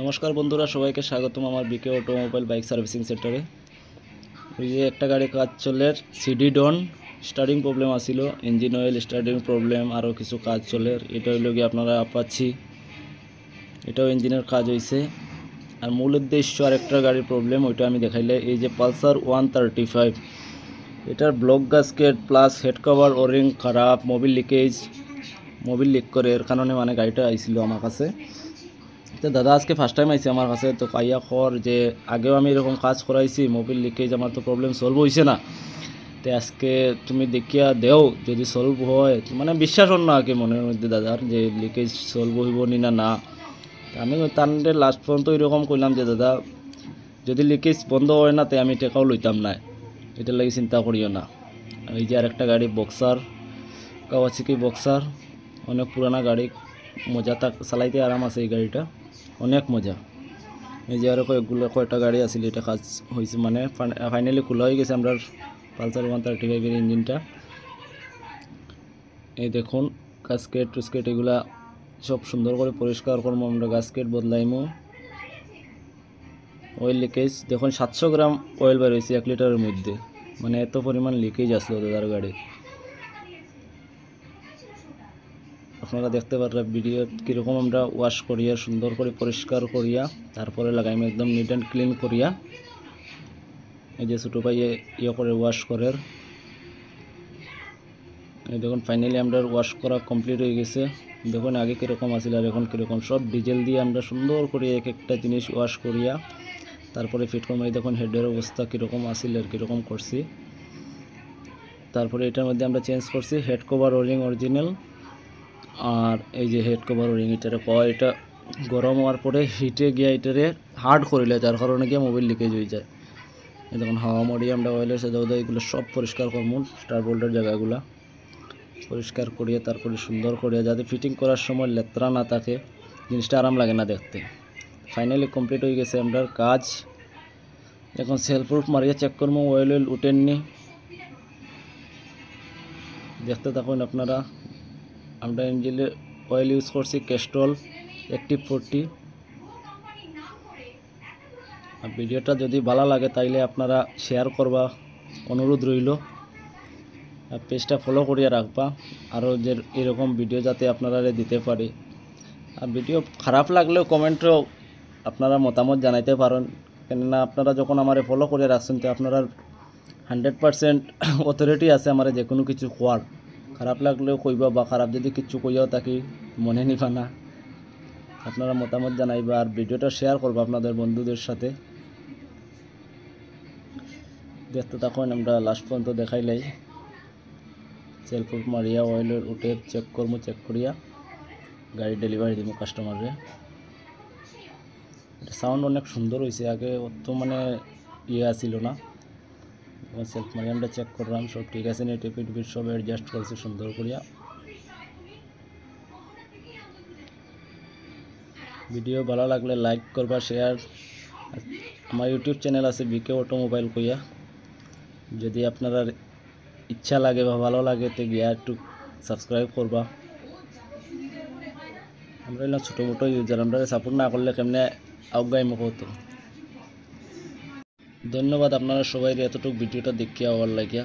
নমস্কার বন্ধুরা, সবাইকে স্বাগতম আমার বিকে অটোমোবাইল বাইক সার্ভিসিং সেন্টারে। ওই যে একটা গাড়ি কাজ চলে, সিডি ডন স্টার্টিং প্রবলেম আসিল, ইঞ্জিন অয়েল স্টার্টিং প্রবলেম, আরও কিছু কাজ চলে। এটা হইল গিয়ে আপনারা পাচ্ছি, এটাও ইঞ্জিনের কাজ হয়েছে। আর মূল উদ্দেশ্য আর একটা গাড়ির প্রবলেম, ওইটা আমি দেখাইলে এই যে পালসার 135, এটার block gasket plus head cover O ring খারাপ, মোবিল লিক করে, এর কারণে মানে গাড়িটা আইছিল আমার কাছে। তো দাদা আজকে ফার্স্ট টাইম আইছে আমার কাছে, তো কাইয়া খর যে আগেও আমি এরকম কাজ করাইছি, মোবিল লিকেজ আমার তো প্রবলেম সলভ হয়েছে না। তো আজকে তুমি দেখিয়া দেও, যদি সলভ হয় মানে বিশ্বাস অন্য আগে মনের মধ্যে দাদার যে লিকেজ সলভ হইব নি না। আমি তাদের লাস্ট পর্যন্ত এরকম কইলাম যে দাদা যদি লিকেজ বন্ধ হয় না, তাই আমি টেকাও লইতাম না, এটার লাগে চিন্তা করিও না। এই যে আরেকটা গাড়ি বক্সার, কাওয়াসাকি বক্সার, অনেক পুরানা গাড়ি, মজা চালাইতে আরাম আছে এই গাড়িটা, অনেক মজা। এই যে আরও কয়েকটা গাড়ি আছিল, এটা কাজ হয়েছে মানে ফাইনালি খোলা হয়ে গেছে আমরা পালসার 135-এর ইঞ্জিনটা। এই দেখুন গাস্কেট টুস্কেট এগুলা সব সুন্দর করে পরিষ্কার করবো আমরা, গাস্কেট বদলাইমো। অয়েল লিকেজ দেখুন 700 গ্রাম অয়েল বের হয়েছে 1 লিটারের মধ্যে, মানে এত পরিমাণ লিকেজ আসলো দাদার গাড়ি। আপনারা দেখতে পারবেন ভিডিও কীরকম আমরা ওয়াশ করিয়া সুন্দর করে পরিষ্কার করিয়া তারপরে লাগাইম, একদম নিট অ্যান্ড ক্লিন করিয়া। এই যে ছোটো ভাই ইয়ে করে ওয়াশ করার, এই দেখুন ফাইনালি আমরা ওয়াশ করা কমপ্লিট হয়ে গেছে। দেখুন আগে কীরকম আছিল আর এখন কীরকম, সব ডিজেল দিয়ে আমরা সুন্দর করে এক একটা জিনিস ওয়াশ করিয়া তারপরে ফিট করবো। এই দেখুন হেডের অবস্থা কীরকম আছিল আর কীরকম করছি। তারপরে এটার মধ্যে আমরা চেঞ্জ করছি হেড কভার ওরিং অরিজিনাল, আর এই যে হেড কভার ওরিং এটারে এটা গরম হওয়ার পরে হিটে গিয়ে এটারে হার্ড করিলে, যার কারণে গিয়ে মোবিল লিকেজ হয়ে যায়। এই দেখুন হাওয়া মরি আমরা অয়েলের সাথে এগুলো সব পরিষ্কার করবো, স্টার বোল্টের জায়গাগুলো পরিষ্কার করিয়ে তারপরে সুন্দর করিয়া, যাতে ফিটিং করার সময় লেত্রা না থাকে, জিনিসটা আরাম লাগে না দেখতে। ফাইনালি কমপ্লিট হয়ে গেছে আমরা কাজ। এখন সেলফ প্রুফ মারিয়ে চেক করবো অয়েল উঠেননি, দেখতে থাকুন আপনারা। আমরা ইঞ্জিনে অয়েল ইউজ করছি ক্যাস্ট্রল অ্যাক্টিভ 40। আর ভিডিওটা যদি ভালো লাগে তাইলে আপনারা শেয়ার করবা, অনুরোধ রইল। আর পেজটা ফলো করিয়া রাখবা, আরও যে এরকম ভিডিও যাতে আপনারা দিতে পারি। আর ভিডিও খারাপ লাগলেও কমেন্টও আপনারা মতামত জানাইতে পারেন, কেননা আপনারা যখন আমার ফলো করে রাখছেন তো আপনারা 100% অথরিটি আছে আমার যে কোনো কিছু কোয়ার। খারাপ লাগলেও কইবা, বা খারাপ যদি কিছু কইয়াও থাকি মনে নিবা না, আপনারা মতামত জানাইবা। আর ভিডিওটা শেয়ার করবা আপনাদের বন্ধুদের সাথে। দেখতে থাকুন আমরা লাস্ট পর্যন্ত দেখাইলাই। সেলফ মারিয়া অয়েলের উঠে চেক করবো, চেক করিয়া গাড়ি ডেলিভারি দিব কাস্টমারে। এটা সাউন্ড অনেক সুন্দর হয়েছে, আগে অত মানে ইয়ে আসিল না। সেলফ মারিয়া আমরা চেক করলাম, সব ঠিক আছে না, টিপিট সব অ্যাডজাস্ট করছি সুন্দর করিয়া। ভিডিও ভালো লাগলে লাইক করবা, শেয়ার। আমার ইউটিউব চ্যানেল আছে বিকে অটোমোবাইল কইয়া, যদি আপনারা ইচ্ছা লাগে বা ভালো লাগে তো গিয়া একটু সাবস্ক্রাইব করবা। আমরা এলাম ছোটো মোটো ইউজার, আমরা সাপোর্ট না করলে কেমনে আগাই মুখ হতো। ধন্যবাদ আপনারা সবাই এতটুকু ভিডিওটা দেখিয়া হওয়ার লাগিয়া।